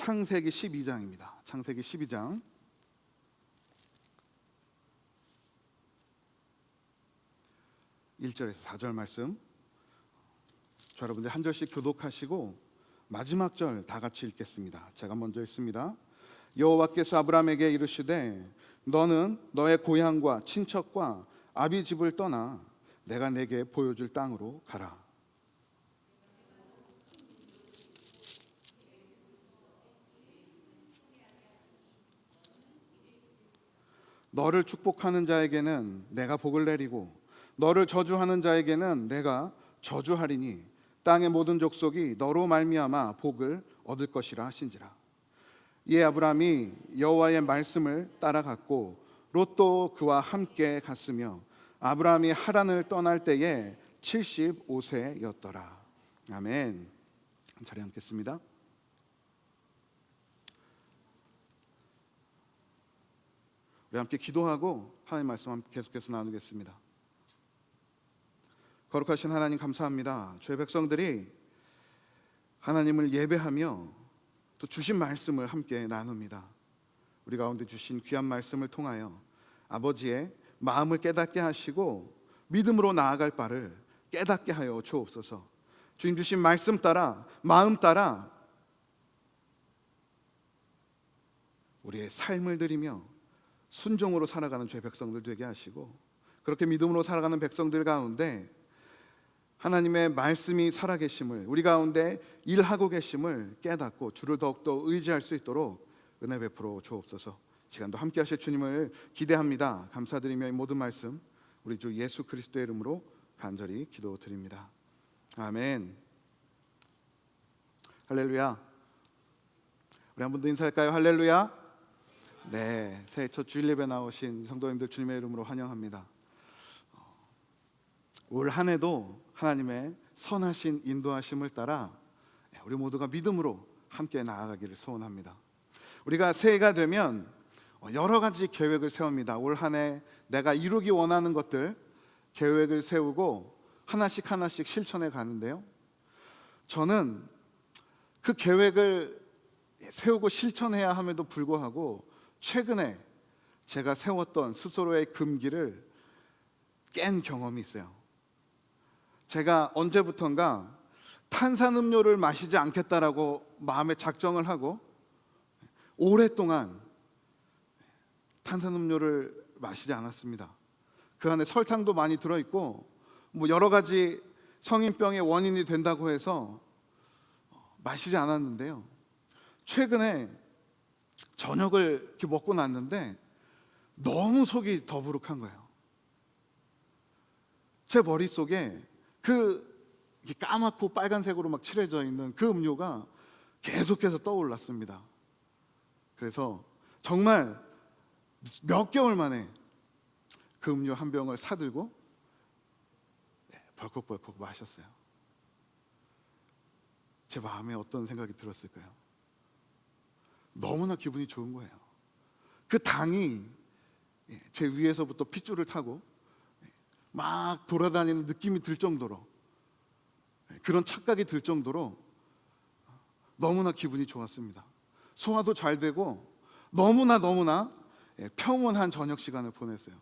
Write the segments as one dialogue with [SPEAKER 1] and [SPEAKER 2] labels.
[SPEAKER 1] 창세기 12장입니다. 창세기 12장 1절에서 4절 말씀, 저 여러분들 한 절씩 교독하시고 마지막 절 다 같이 읽겠습니다. 제가 먼저 읽습니다. 여호와께서 아브라함에게 이르시되 너는 너의 고향과 친척과 아비 집을 떠나 내가 내게 보여줄 땅으로 가라. 너를 축복하는 자에게는 내가 복을 내리고 너를 저주하는 자에게는 내가 저주하리니 땅의 모든 족속이 너로 말미암아 복을 얻을 것이라 하신지라. 이에 아브라함이 여호와의 말씀을 따라갔고 롯도 그와 함께 갔으며 아브라함이 하란을 떠날 때에 75세였더라. 아멘. 자리 앉겠습니다. 우리 함께 기도하고 하나님 말씀 계속해서 나누겠습니다. 거룩하신 하나님 감사합니다. 주의 백성들이 하나님을 예배하며 또 주신 말씀을 함께 나눕니다. 우리 가운데 주신 귀한 말씀을 통하여 아버지의 마음을 깨닫게 하시고 믿음으로 나아갈 바를 깨닫게 하여 주옵소서. 주님 주신 말씀 따라 마음 따라 우리의 삶을 드리며 순종으로 살아가는 주의 백성들 되게 하시고, 그렇게 믿음으로 살아가는 백성들 가운데 하나님의 말씀이 살아계심을, 우리 가운데 일하고 계심을 깨닫고 주를 더욱더 의지할 수 있도록 은혜 베풀어 주옵소서. 시간도 함께 하실 주님을 기대합니다. 감사드리며 이 모든 말씀 우리 주 예수 그리스도의 이름으로 간절히 기도드립니다. 아멘. 할렐루야. 우리 한 번 더 인사할까요? 할렐루야. 네, 새해 첫 주일 예배 나오신 성도님들 주님의 이름으로 환영합니다. 올 한 해도 하나님의 선하신 인도하심을 따라 우리 모두가 믿음으로 함께 나아가기를 소원합니다. 우리가 새해가 되면 여러 가지 계획을 세웁니다. 올 한 해 내가 이루기 원하는 것들 계획을 세우고 하나씩 하나씩 실천해 가는데요, 저는 그 계획을 세우고 실천해야 함에도 불구하고 최근에 제가 세웠던 스스로의 금기를 깬 경험이 있어요. 제가 언제부턴가 탄산음료를 마시지 않겠다라고 마음에 작정을 하고 오랫동안 탄산음료를 마시지 않았습니다. 그 안에 설탕도 많이 들어있고 여러 가지 성인병의 원인이 된다고 해서 마시지 않았는데요, 최근에 저녁을 이렇게 먹고 났는데 너무 속이 더부룩한 거예요. 제 머릿속에 까맣고 빨간색으로 막 칠해져 있는 그 음료가 계속해서 떠올랐습니다. 그래서 정말 몇 개월 만에 그 음료 한 병을 사들고 벌컥벌컥 마셨어요. 제 마음에 어떤 생각이 들었을까요? 너무나 기분이 좋은 거예요. 그 당이 제 위에서부터 핏줄을 타고 막 돌아다니는 느낌이 들 정도로, 그런 착각이 들 정도로 너무나 기분이 좋았습니다. 소화도 잘 되고 너무나 평온한 저녁 시간을 보냈어요.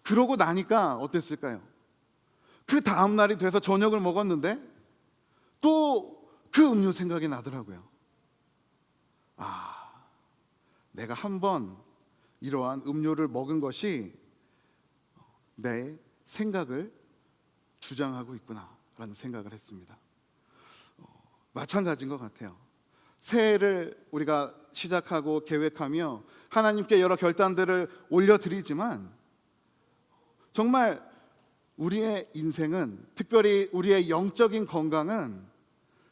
[SPEAKER 1] 그러고 나니까 어땠을까요? 그 다음 날이 돼서 저녁을 먹었는데 또 그 음료 생각이 나더라고요. 내가 한번 이러한 음료를 먹은 것이 내 생각을 주장하고 있구나라는 생각을 했습니다. 마찬가지인 것 같아요. 새해를 우리가 시작하고 계획하며 하나님께 여러 결단들을 올려드리지만 정말 우리의 인생은, 특별히 우리의 영적인 건강은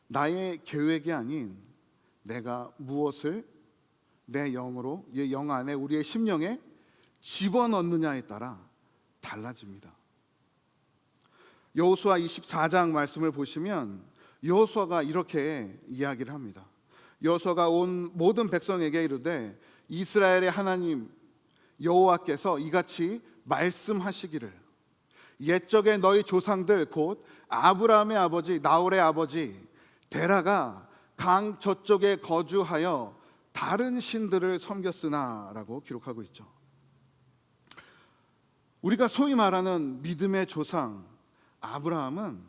[SPEAKER 1] 나의 계획이 아닌 내가 무엇을 내 영으로, 영 안에, 우리의 심령에 집어넣느냐에 따라 달라집니다. 여호수아 24장 말씀을 보시면 여호수아가 이렇게 이야기를 합니다. 여호수아가 온 모든 백성에게 이르되 이스라엘의 하나님 여호와께서 이같이 말씀하시기를 옛적에 너희 조상들 곧 아브라함의 아버지 나홀의 아버지 데라가 강 저쪽에 거주하여 다른 신들을 섬겼으나 라고 기록하고 있죠. 우리가 소위 말하는 믿음의 조상 아브라함은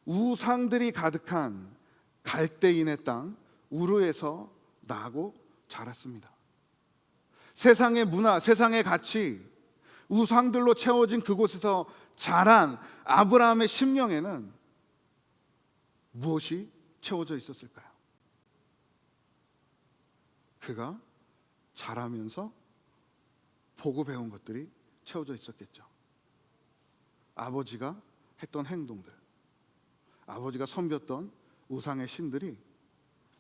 [SPEAKER 1] 우상들이 가득한 갈대인의 땅 우르에서 나고 자랐습니다. 세상의 문화, 세상의 가치, 우상들로 채워진 그곳에서 자란 아브라함의 심령에는 무엇이 채워져 있었을까요? 그가 자라면서 보고 배운 것들이 채워져 있었겠죠. 아버지가 했던 행동들, 아버지가 섬겼던 우상의 신들이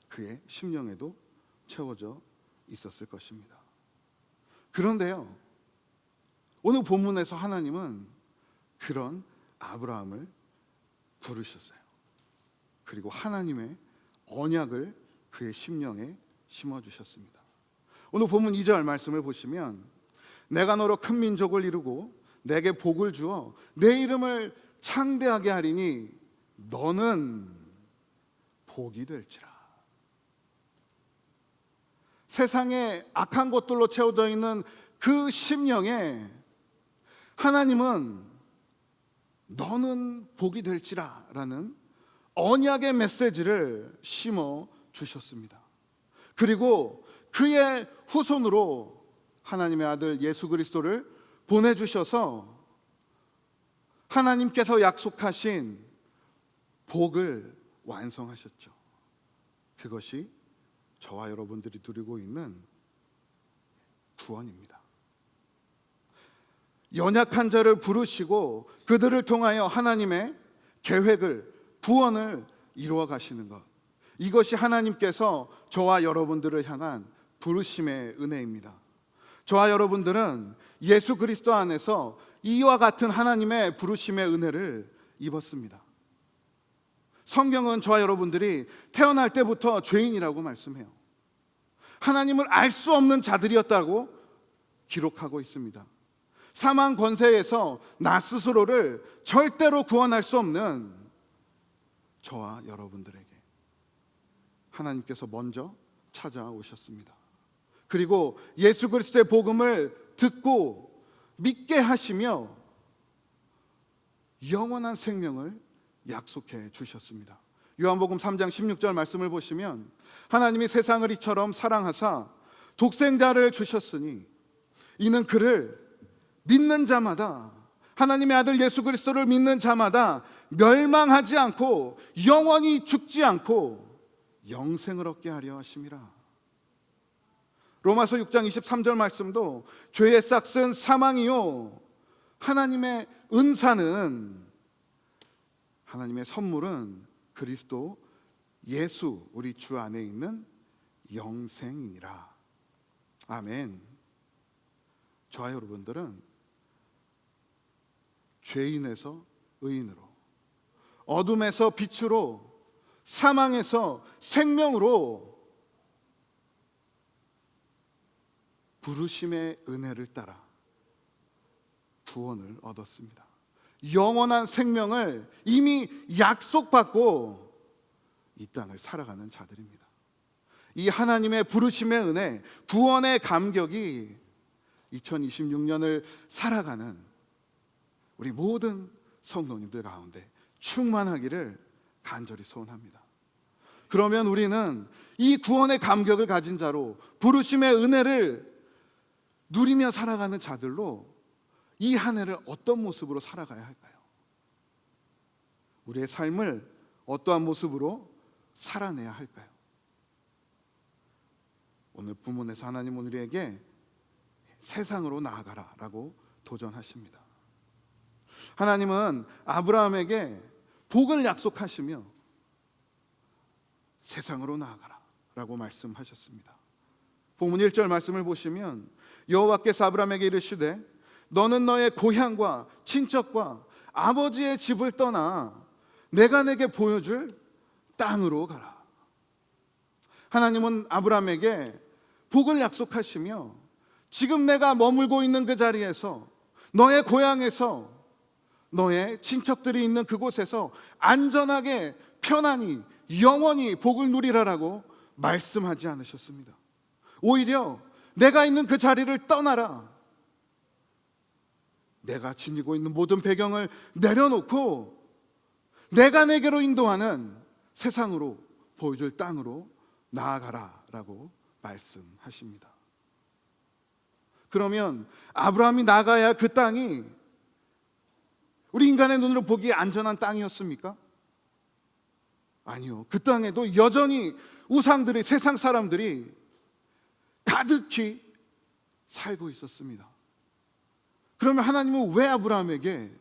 [SPEAKER 1] 그의 심령에도 채워져 있었을 것입니다. 그런데요, 오늘 본문에서 하나님은 그런 아브라함을 부르셨어요. 그리고 하나님의 언약을 그의 심령에 심어주셨습니다. 오늘 본문 2절 말씀을 보시면 내가 너로 큰 민족을 이루고 내게 복을 주어 내 이름을 창대하게 하리니 너는 복이 될지라. 세상에 악한 것들로 채워져 있는 그 심령에 하나님은 너는 복이 될지라 라는 언약의 메시지를 심어 주셨습니다. 그리고 그의 후손으로 하나님의 아들 예수 그리스도를 보내주셔서 하나님께서 약속하신 복을 완성하셨죠. 그것이 저와 여러분들이 누리고 있는 구원입니다. 연약한 자를 부르시고 그들을 통하여 하나님의 계획을, 구원을 이루어 가시는 것, 이것이 하나님께서 저와 여러분들을 향한 부르심의 은혜입니다. 저와 여러분들은 예수 그리스도 안에서 이와 같은 하나님의 부르심의 은혜를 입었습니다. 성경은 저와 여러분들이 태어날 때부터 죄인이라고 말씀해요. 하나님을 알 수 없는 자들이었다고 기록하고 있습니다. 사망 권세에서 나 스스로를 절대로 구원할 수 없는 저와 여러분들에게 하나님께서 먼저 찾아오셨습니다. 그리고 예수 그리스도의 복음을 듣고 믿게 하시며 영원한 생명을 약속해 주셨습니다. 요한복음 3장 16절 말씀을 보시면 하나님이 세상을 이처럼 사랑하사 독생자를 주셨으니 이는 그를 믿는 자마다, 하나님의 아들 예수 그리스도를 믿는 자마다 멸망하지 않고 영원히 죽지 않고 영생을 얻게 하려 하심이라. 로마서 6장 23절 말씀도 죄의 싹은 사망이요 하나님의 은사는, 하나님의 선물은 그리스도 예수 우리 주 안에 있는 영생이니라. 아멘. 저와 여러분들은 죄인에서 의인으로, 어둠에서 빛으로, 사망에서 생명으로 부르심의 은혜를 따라 구원을 얻었습니다. 영원한 생명을 이미 약속받고 이 땅을 살아가는 자들입니다. 이 하나님의 부르심의 은혜, 구원의 감격이 2026년을 살아가는 우리 모든 성도님들 가운데 충만하기를 간절히 소원합니다. 그러면 우리는 이 구원의 감격을 가진 자로, 부르심의 은혜를 누리며 살아가는 자들로 이 한 해를 어떤 모습으로 살아가야 할까요? 우리의 삶을 어떠한 모습으로 살아내야 할까요? 오늘 본문에서 하나님 우리에게 세상으로 나아가라 라고 도전하십니다. 하나님은 아브라함에게 복을 약속하시며 세상으로 나아가라 라고 말씀하셨습니다. 본문 1절 말씀을 보시면 여호와께서 아브라함에게 이르시되 너는 너의 고향과 친척과 아버지의 집을 떠나 내가 내게 보여줄 땅으로 가라. 하나님은 아브라함에게 복을 약속하시며 지금 내가 머물고 있는 그 자리에서, 너의 고향에서, 너의 친척들이 있는 그곳에서 안전하게 편안히 영원히 복을 누리라라고 말씀하지 않으셨습니다. 오히려 내가 있는 그 자리를 떠나라. 내가 지니고 있는 모든 배경을 내려놓고 내가 내게로 인도하는 세상으로 보여줄 땅으로 나아가라라고 말씀하십니다. 그러면 아브라함이 나가야 할 그 땅이 우리 인간의 눈으로 보기에 안전한 땅이었습니까? 아니요. 그 땅에도 여전히 우상들이, 세상 사람들이 가득히 살고 있었습니다. 그러면 하나님은 왜 아브라함에게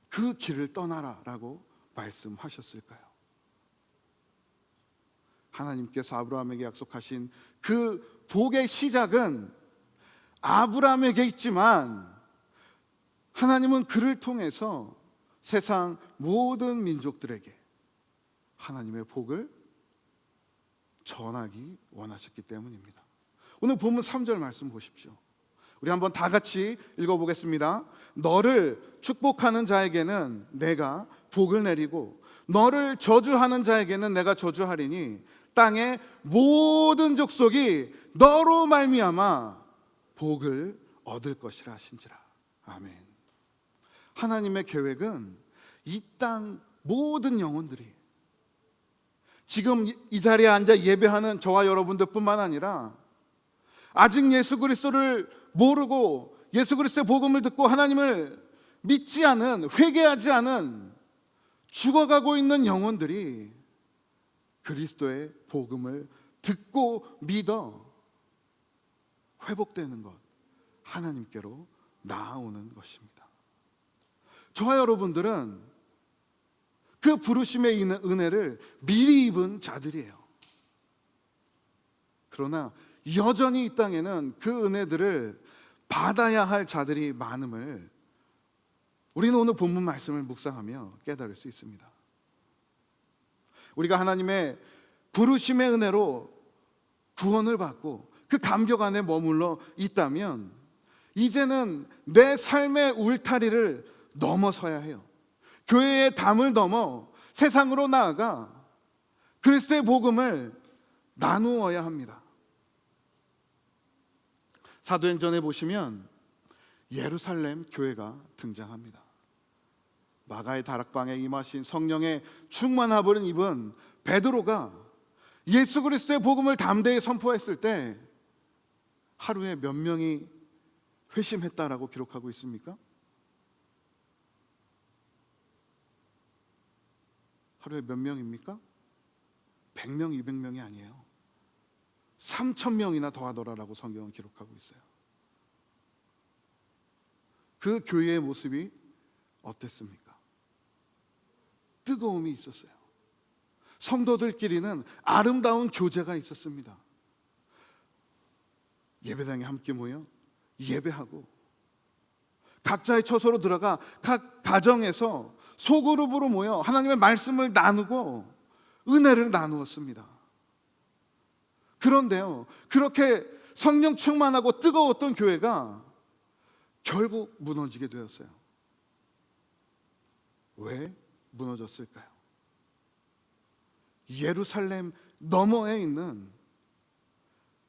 [SPEAKER 1] 그 길을 떠나라라고 말씀하셨을까요? 하나님께서 아브라함에게 약속하신 그 복의 시작은 아브라함에게 있지만 하나님은 그를 통해서 세상 모든 민족들에게 하나님의 복을 전하기 원하셨기 때문입니다. 오늘 본문 3절 말씀 보십시오. 우리 한번 다 같이 읽어보겠습니다. 너를 축복하는 자에게는 내가 복을 내리고 너를 저주하는 자에게는 내가 저주하리니 땅의 모든 족속이 너로 말미암아 복을 얻을 것이라 하신지라. 아멘. 하나님의 계획은 이 땅 모든 영혼들이 지금 이 자리에 앉아 예배하는 저와 여러분들 뿐만 아니라 아직 예수 그리스도를 모르고 예수 그리스도의 복음을 듣고 하나님을 믿지 않은, 회개하지 않은 죽어가고 있는 영혼들이 그리스도의 복음을 듣고 믿어 회복되는 것, 하나님께로 나아오는 것입니다. 저와 여러분들은 그 부르심의 은혜를 미리 입은 자들이에요. 그러나 여전히 이 땅에는 그 은혜들을 받아야 할 자들이 많음을 우리는 오늘 본문 말씀을 묵상하며 깨달을 수 있습니다. 우리가 하나님의 부르심의 은혜로 구원을 받고 그 감격 안에 머물러 있다면 이제는 내 삶의 울타리를 넘어서야 해요. 교회의 담을 넘어 세상으로 나아가 그리스도의 복음을 나누어야 합니다. 사도행전에 보시면 예루살렘 교회가 등장합니다. 마가의 다락방에 임하신 성령의 충만함을 입은 베드로가 예수 그리스도의 복음을 담대히 선포했을 때 하루에 몇 명이 회심했다라고 기록하고 있습니까? 하루에 몇 명입니까? 100명, 200명이 아니에요. 3,000명이나 더하더라라고 성경은 기록하고 있어요. 그 교회의 모습이 어땠습니까? 뜨거움이 있었어요. 성도들끼리는 아름다운 교제가 있었습니다. 예배당에 함께 모여 예배하고 각자의 처소로 들어가 각 가정에서 소그룹으로 모여 하나님의 말씀을 나누고 은혜를 나누었습니다. 그런데요, 그렇게 성령 충만하고 뜨거웠던 교회가 결국 무너지게 되었어요. 왜 무너졌을까요? 예루살렘 너머에 있는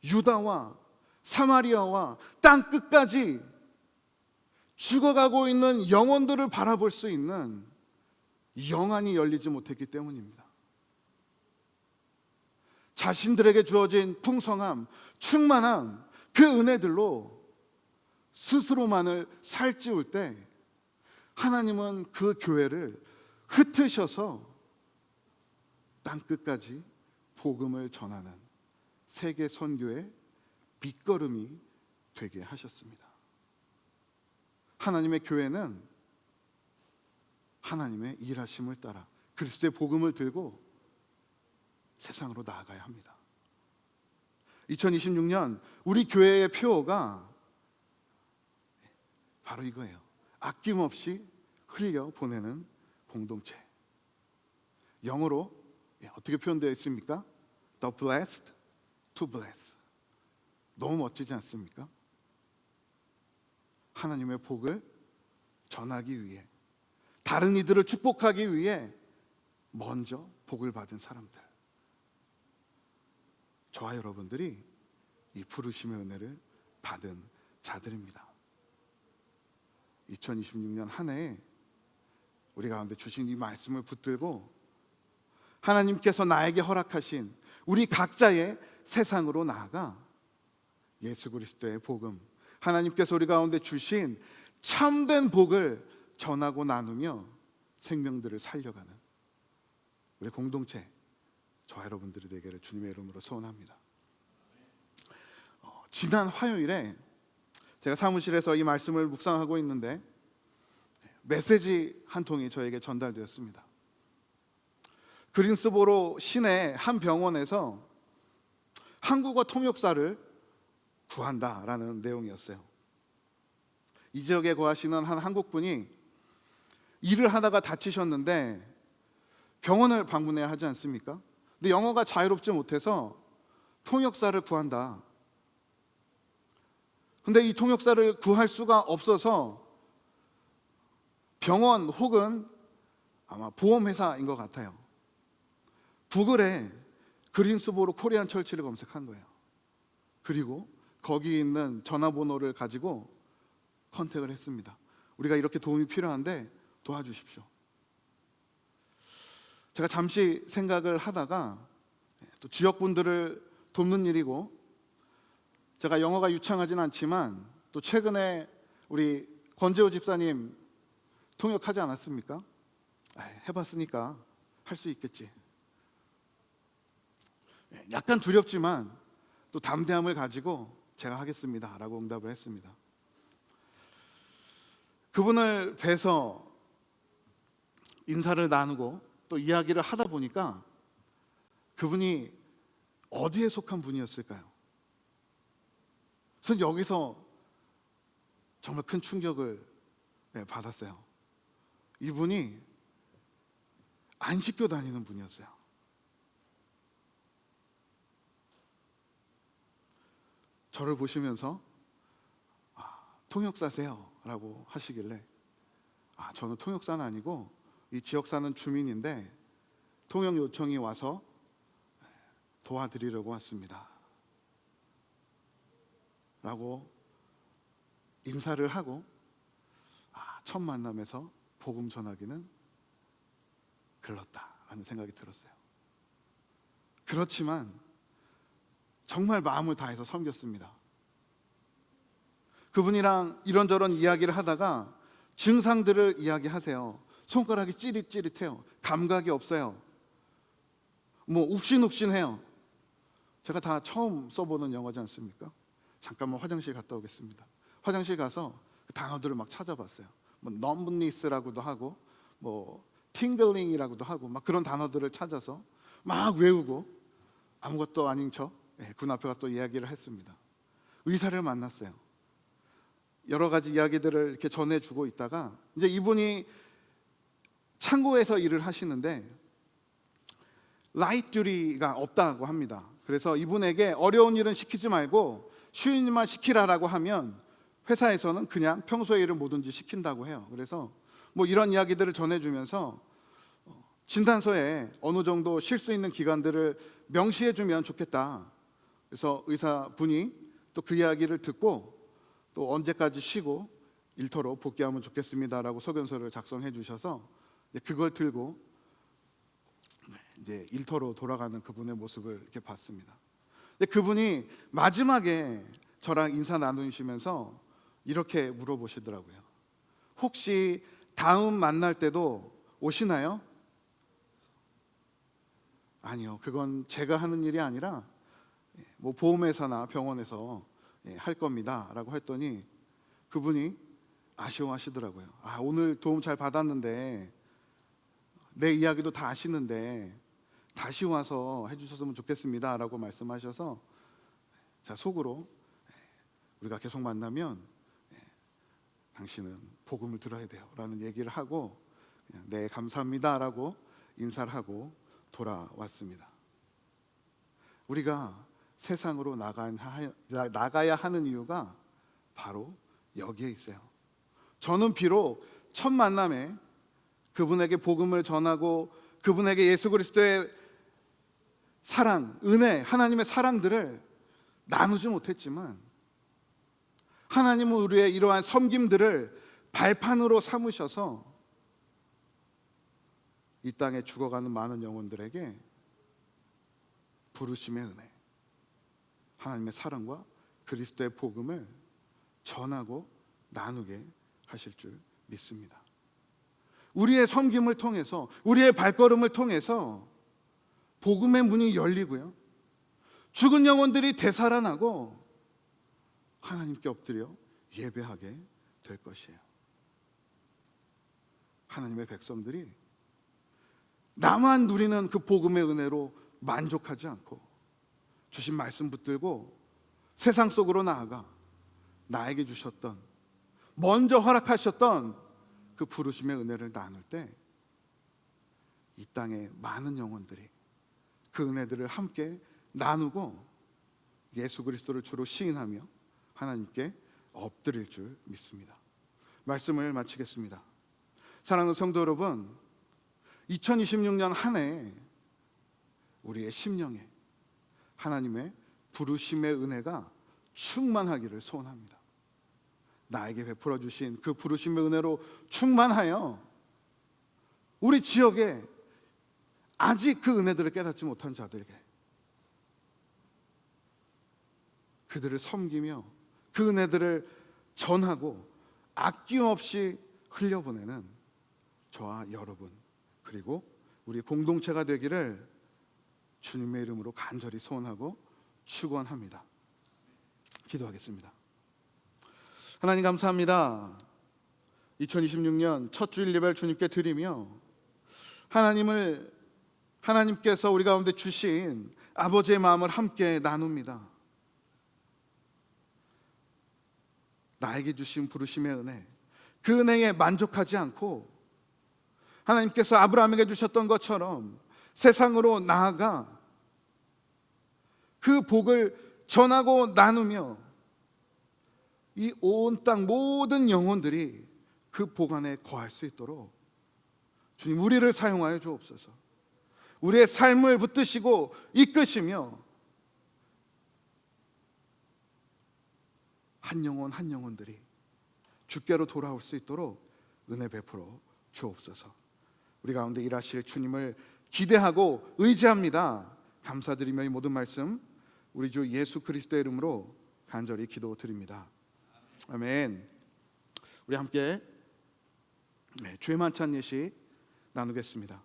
[SPEAKER 1] 유다와 사마리아와 땅 끝까지 죽어가고 있는 영혼들을 바라볼 수 있는 영안이 열리지 못했기 때문입니다. 자신들에게 주어진 풍성함, 충만함, 그 은혜들로 스스로만을 살찌울 때 하나님은 그 교회를 흩으셔서 땅끝까지 복음을 전하는 세계 선교의 밑거름이 되게 하셨습니다. 하나님의 교회는 하나님의 일하심을 따라 그리스도의 복음을 들고 세상으로 나아가야 합니다. 2026년 우리 교회의 표어가 바로 이거예요. 아낌없이 흘려 보내는 공동체. 영어로 어떻게 표현되어 있습니까? The blessed to bless. 너무 멋지지 않습니까? 하나님의 복을 전하기 위해, 다른 이들을 축복하기 위해 먼저 복을 받은 사람들, 저와 여러분들이 이 부르심의 은혜를 받은 자들입니다. 2026년 한 해에 우리 가운데 주신 이 말씀을 붙들고 하나님께서 나에게 허락하신 우리 각자의 세상으로 나아가 예수 그리스도의 복음, 하나님께서 우리 가운데 주신 참된 복을 전하고 나누며 생명들을 살려가는 우리 공동체, 저와 여러분들이 되기를 주님의 이름으로 소원합니다. 지난 화요일에 제가 사무실에서 이 말씀을 묵상하고 있는데 메시지 한 통이 저에게 전달되었습니다. 그린스보로 시내 한 병원에서 한국어 통역사를 구한다라는 내용이었어요. 이 지역에 거하시는 한 한국분이 일을 하다가 다치셨는데 병원을 방문해야 하지 않습니까? 근데 영어가 자유롭지 못해서 통역사를 구한다. 근데 이 통역사를 구할 수가 없어서 병원 혹은 아마 보험회사인 것 같아요. 구글에 그린스보로 코리안 철치를 검색한 거예요. 그리고 거기 있는 전화번호를 가지고 컨택을 했습니다. 우리가 이렇게 도움이 필요한데 도와주십시오. 제가 잠시 생각을 하다가 또 지역분들을 돕는 일이고 제가 영어가 유창하진 않지만 또 최근에 우리 권재호 집사님 통역하지 않았습니까? 해봤으니까 할 수 있겠지. 약간 두렵지만 또 담대함을 가지고 제가 하겠습니다 라고 응답을 했습니다. 그분을 뵈서 인사를 나누고 또 이야기를 하다 보니까 그분이 어디에 속한 분이었을까요? 저는 여기서 정말 큰 충격을 받았어요. 이분이 안 씻겨 다니는 분이었어요. 저를 보시면서 통역사세요 라고 하시길래 저는 통역사는 아니고 이 지역 사는 주민인데 통역 요청이 와서 도와드리려고 왔습니다 라고 인사를 하고 첫 만남에서 복음 전하기는 글렀다라는 생각이 들었어요. 그렇지만 정말 마음을 다해서 섬겼습니다. 그분이랑 이런저런 이야기를 하다가 증상들을 이야기하세요. 손가락이 찌릿찌릿해요. 감각이 없어요. 욱신욱신해요. 제가 다 처음 써보는 영어지 않습니까? 잠깐만 화장실 갔다 오겠습니다. 화장실 가서 그 단어들을 막 찾아봤어요. numbness라고도 하고 팅글링이라고도 하고 막 그런 단어들을 찾아서 막 외우고 아무것도 아닌 척 군 앞에 가서 또 이야기를 했습니다. 의사를 만났어요. 여러 가지 이야기들을 이렇게 전해주고 있다가 이제 이분이 창고에서 일을 하시는데 라이트 듀리가 없다고 합니다. 그래서 이분에게 어려운 일은 시키지 말고 쉬운 일만 시키라라고 하면 회사에서는 그냥 평소의 일을 뭐든지 시킨다고 해요. 그래서 이런 이야기들을 전해주면서 진단서에 어느 정도 쉴 수 있는 기간들을 명시해주면 좋겠다. 그래서 의사분이 또 그 이야기를 듣고 또 언제까지 쉬고 일터로 복귀하면 좋겠습니다라고 소견서를 작성해 주셔서 그걸 들고 이제 일터로 돌아가는 그분의 모습을 이렇게 봤습니다. 그분이 마지막에 저랑 인사 나누시면서 이렇게 물어보시더라고요. 혹시 다음 만날 때도 오시나요? 아니요, 그건 제가 하는 일이 아니라 보험회사나 병원에서 할 겁니다 라고 했더니 그분이 아쉬워하시더라고요. 오늘 도움 잘 받았는데 내 이야기도 다 아시는데 다시 와서 해주셨으면 좋겠습니다 라고 말씀하셔서 속으로 우리가 계속 만나면 당신은 복음을 들어야 돼요 라는 얘기를 하고 그냥 네 감사합니다 라고 인사를 하고 돌아왔습니다. 우리가 세상으로 나가야 하는 이유가 바로 여기에 있어요. 저는 비록 첫 만남에 그분에게 복음을 전하고 그분에게 예수 그리스도의 사랑, 은혜, 하나님의 사랑들을 나누지 못했지만 하나님은 우리의 이러한 섬김들을 발판으로 삼으셔서 이 땅에 죽어가는 많은 영혼들에게 부르심의 은혜, 하나님의 사랑과 그리스도의 복음을 전하고 나누게 하실 줄 믿습니다. 우리의 섬김을 통해서, 우리의 발걸음을 통해서 복음의 문이 열리고요, 죽은 영혼들이 되살아나고 하나님께 엎드려 예배하게 될 것이에요. 하나님의 백성들이 나만 누리는 그 복음의 은혜로 만족하지 않고 주신 말씀 붙들고 세상 속으로 나아가 나에게 주셨던, 먼저 허락하셨던 그 부르심의 은혜를 나눌 때 이 땅의 많은 영혼들이 그 은혜들을 함께 나누고 예수 그리스도를 주로 시인하며 하나님께 엎드릴 줄 믿습니다. 말씀을 마치겠습니다. 사랑하는 성도 여러분, 2026년 한 해 우리의 심령에 하나님의 부르심의 은혜가 충만하기를 소원합니다. 나에게 베풀어 주신 그 부르심의 은혜로 충만하여 우리 지역에 아직 그 은혜들을 깨닫지 못한 자들에게 그들을 섬기며 그 은혜들을 전하고 아낌없이 흘려보내는 저와 여러분, 그리고 우리 공동체가 되기를 주님의 이름으로 간절히 소원하고 축원합니다. 기도하겠습니다. 하나님 감사합니다. 2026년 첫 주일 예배를 주님께 드리며 하나님께서 우리 가운데 주신 아버지의 마음을 함께 나눕니다. 나에게 주신 부르심의 은혜, 그 은혜에 만족하지 않고 하나님께서 아브라함에게 주셨던 것처럼 세상으로 나아가 그 복을 전하고 나누며 이 온 땅 모든 영혼들이 그 복 안에 거할 수 있도록 주님, 우리를 사용하여 주옵소서. 우리의 삶을 붙드시고 이끄시며 한 영혼 한 영혼들이 주께로 돌아올 수 있도록 은혜 베풀어 주옵소서. 우리 가운데 일하실 주님을 기대하고 의지합니다. 감사드리며 이 모든 말씀 우리 주 예수 그리스도의 이름으로 간절히 기도드립니다. 아멘. 우리 함께 주의 만찬 예식 나누겠습니다.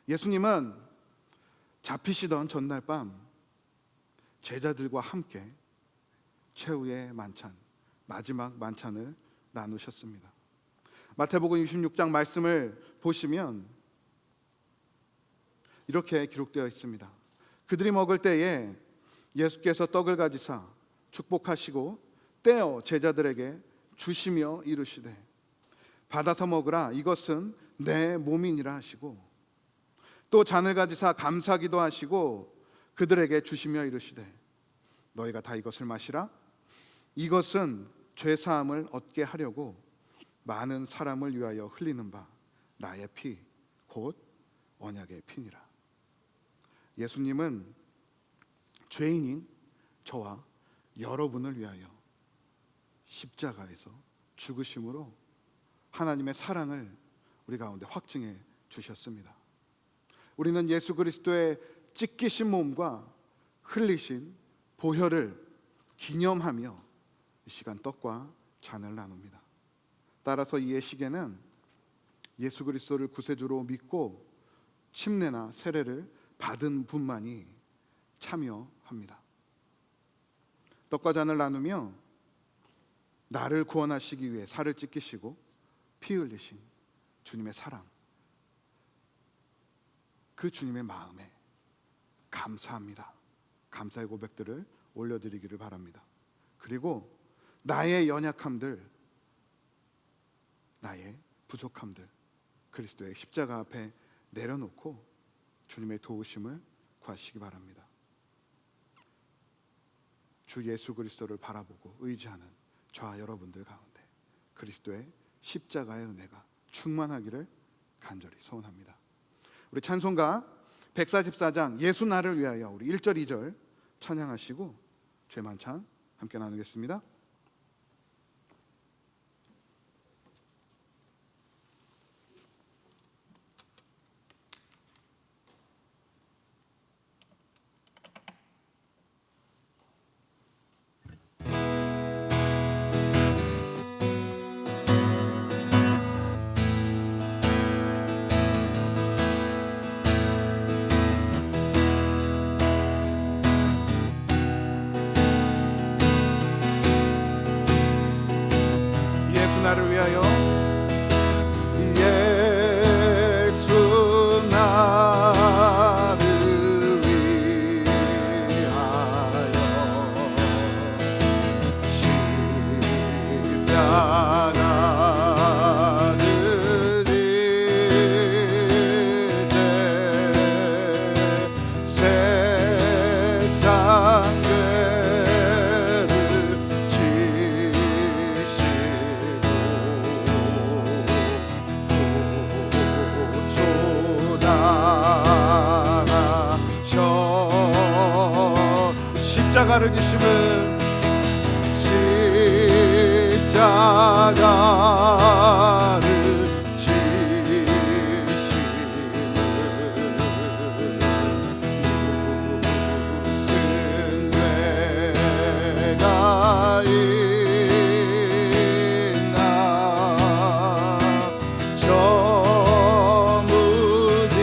[SPEAKER 1] 예수님은 잡히시던 전날 밤 제자들과 함께 최후의 만찬, 마지막 만찬을 나누셨습니다. 마태복음 26장 말씀을 보시면 이렇게 기록되어 있습니다. 그들이 먹을 때에 예수께서 떡을 가지사 축복하시고 떼어 제자들에게 주시며 이르시되 받아서 먹으라, 이것은 내 몸이니라 하시고 또 잔을 가지사 감사기도 하시고 그들에게 주시며 이르시되 너희가 다 이것을 마시라, 이것은 죄사함을 얻게 하려고 많은 사람을 위하여 흘리는 바 나의 피 곧 언약의 피니라. 예수님은 죄인인 저와 여러분을 위하여 십자가에서 죽으심으로 하나님의 사랑을 우리 가운데 확증해 주셨습니다. 우리는 예수 그리스도의 찢기신 몸과 흘리신 보혈을 기념하며 이 시간 떡과 잔을 나눕니다. 따라서 이 예식에는 예수 그리스도를 구세주로 믿고 침례나 세례를 받은 분만이 참여합니다. 떡과 잔을 나누며 나를 구원하시기 위해 살을 찢기시고 피 흘리신 주님의 사랑, 그 주님의 마음에 감사합니다. 감사의 고백들을 올려드리기를 바랍니다. 그리고 나의 연약함들, 나의 부족함들 그리스도의 십자가 앞에 내려놓고 주님의 도우심을 구하시기 바랍니다. 주 예수 그리스도를 바라보고 의지하는 저와 여러분들 가운데 그리스도의 십자가의 은혜가 충만하기를 간절히 소원합니다. 우리 찬송가 144장 예수 나를 위하여 우리 1절 2절 찬양하시고 죄만찬 함께 나누겠습니다. 나를 위하여 예수 나를 위하여 십자가를 지되 세상 십자가를 지심은 십자가를 지심은 무슨 죄가 있나 저 무지한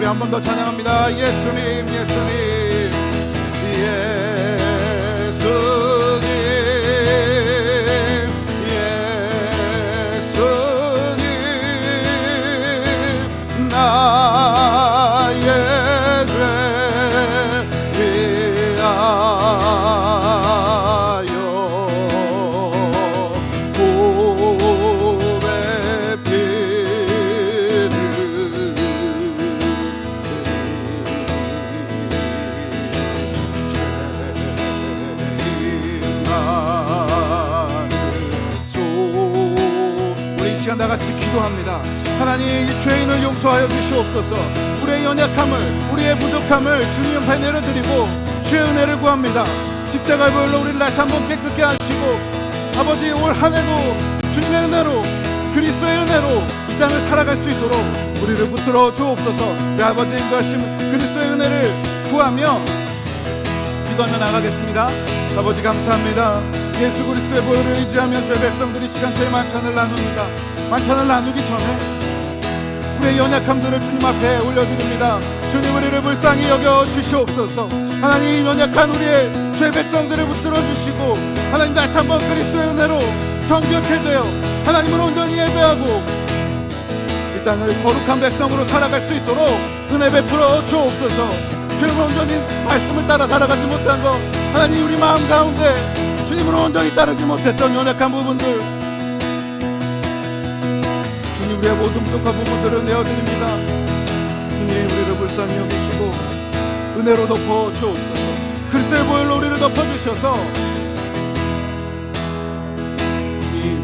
[SPEAKER 1] 한 번 더 찬양합니다. 예수님 예수님 예수님 예수님 나의 죄 위하여 보배 피를 시간 다 같이 기도합니다. 하나님, 이 죄인을 용서하여 주시옵소서. 우리의 연약함을, 우리의 부족함을 주님 옆에 내려드리고 주의 은혜를 구합니다. 십자가의 보혈로 우리를 다시 한번 깨끗게 하시고 아버지, 올 한 해도 주님의 은혜로, 그리스도의 은혜로 이 땅을 살아갈 수 있도록 우리를 붙들어 주옵소서. 우리 아버지 인도하심 그리스도의 은혜를 구하며 기도하며 나가겠습니다. 아버지 감사합니다. 예수 그리스도의 보혈을 의지하면 저희 백성들이 시간대에 만찬을 나눕니다. 만찬을 나누기 전에 우리의 연약함들을 주님 앞에 올려드립니다. 주님, 우리를 불쌍히 여겨 주시옵소서. 하나님, 연약한 우리의 죄 백성들을 붙들어 주시고 하나님, 다시 한번 그리스도의 은혜로 정결케 되어 하나님을 온전히 예배하고 이 땅을 거룩한 백성으로 살아갈 수 있도록 은혜 베풀어 주옵소서. 주님을 온전히 말씀을 따라 살아가지 못한 것, 하나님, 우리 마음 가운데 주님을 온전히 따르지 못했던 연약한 부분들, 주님, 우리의 모든 부족한 부분들을 내어드립니다. 주님, 우리를 불쌍히 여기시고 은혜로 덮어 주옵소서. 그리스도의 보혈로 우리를 덮어주셔서 이